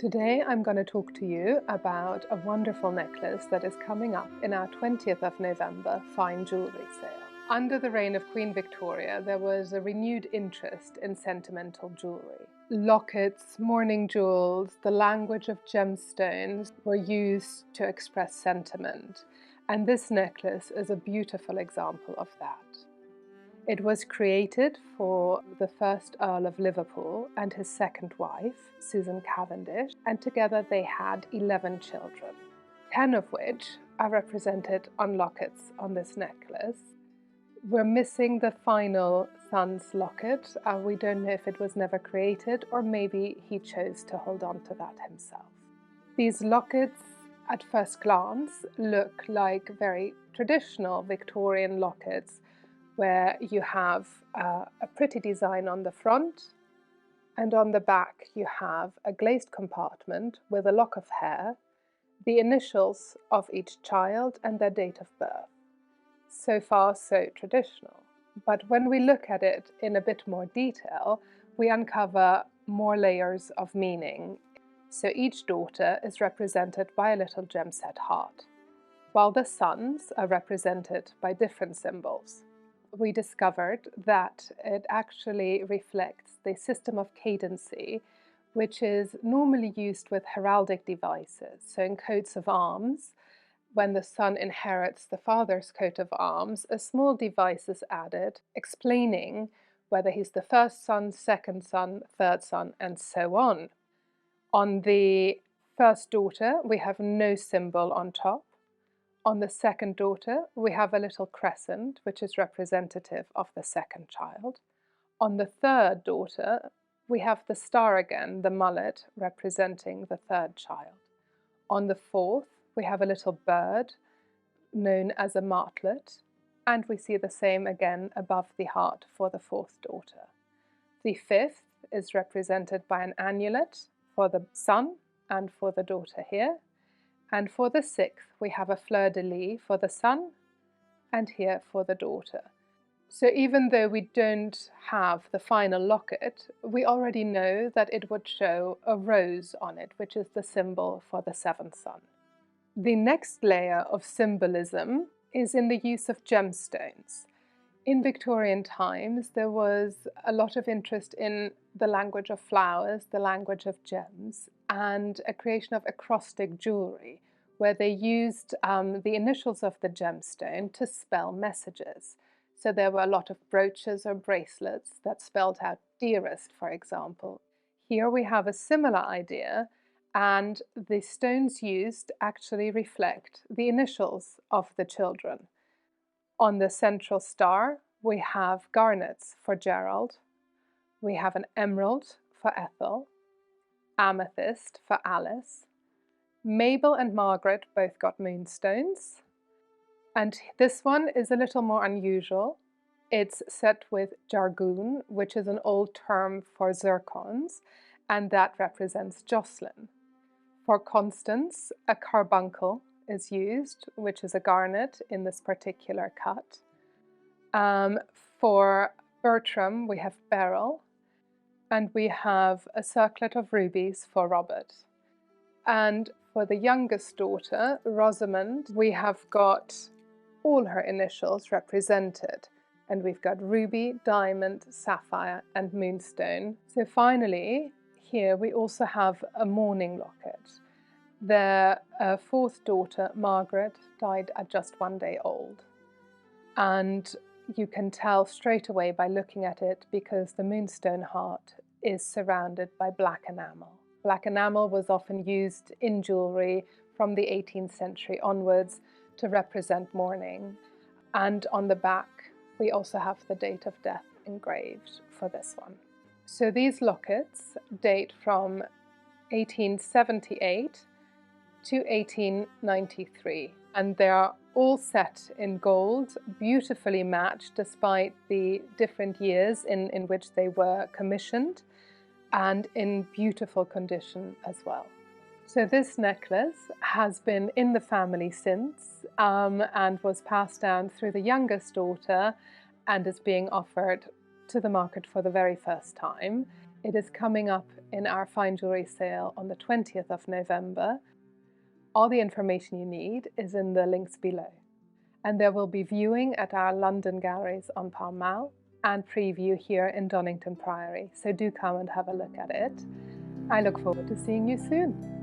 Today I'm going to talk to you about a wonderful necklace that is coming up in our 20th of November Fine Jewellery sale. Under the reign of Queen Victoria, there was a renewed interest in sentimental jewellery. Lockets, mourning jewels, the language of gemstones were used to express sentiment, and this necklace is a beautiful example of that. It was created for the first Earl of Liverpool and his second wife, Susan Cavendish, and together they had 11 children, 10 of which are represented on lockets on this necklace. We're missing the final son's locket. We don't know if it was never created or maybe he chose to hold on to that himself. These lockets, at first glance, look like very traditional Victorian lockets, where you have a pretty design on the front, and on the back you have a glazed compartment with a lock of hair, the initials of each child and their date of birth. So far, so traditional. But when we look at it in a bit more detail, we uncover more layers of meaning. So each daughter is represented by a little gem-set heart, while the sons are represented by different symbols. We discovered that it actually reflects the system of cadency, which is normally used with heraldic devices. So in coats of arms, when the son inherits the father's coat of arms, a small device is added explaining whether he's the first son, second son, third son, and so on. On the first daughter, we have no symbol on top. On the second daughter, we have a little crescent, which is representative of the second child. On the third daughter, we have the star again, the mullet, representing the third child. On the fourth, we have a little bird, known as a martlet, and we see the same again above the heart for the fourth daughter. The fifth is represented by an amulet for the son and for the daughter here. And for the sixth, we have a fleur-de-lis for the son and here for the daughter. So even though we don't have the final locket, we already know that it would show a rose on it, which is the symbol for the seventh son. The next layer of symbolism is in the use of gemstones. In Victorian times, there was a lot of interest in the language of flowers, the language of gems, and a creation of acrostic jewelry, where they used the initials of the gemstone to spell messages. So there were a lot of brooches or bracelets that spelled out dearest, for example. Here we have a similar idea, and the stones used actually reflect the initials of the children. On the central star, we have garnets for Gerald, we have an emerald for Ethel, amethyst for Alice. Mabel and Margaret both got moonstones, and this one is a little more unusual. It's set with jargoon, which is an old term for zircons, and that represents Jocelyn. For Constance, a carbuncle is used, which is a garnet in this particular cut. For Bertram, we have beryl, and we have a circlet of rubies for Robert. And for the youngest daughter, Rosamond, we have got all her initials represented, and we've got ruby, diamond, sapphire, and moonstone. So finally, here we also have a mourning locket. Their fourth daughter, Margaret, died at just 1 day old. And you can tell straight away by looking at it because the moonstone heart is surrounded by black enamel. Black enamel was often used in jewellery from the 18th century onwards to represent mourning. And on the back, we also have the date of death engraved for this one. So these lockets date from 1878 to 1893, and they are all set in gold, beautifully matched despite the different years in which they were commissioned, and in beautiful condition as well. So this necklace has been in the family since and was passed down through the youngest daughter and is being offered to the market for the very first time. It is coming up in our fine jewellery sale on the 20th of November. All the information you need is in the links below. And there will be viewing at our London galleries on Pall Mall and preview here in Donington Priory, so do come and have a look at it. I look forward to seeing you soon.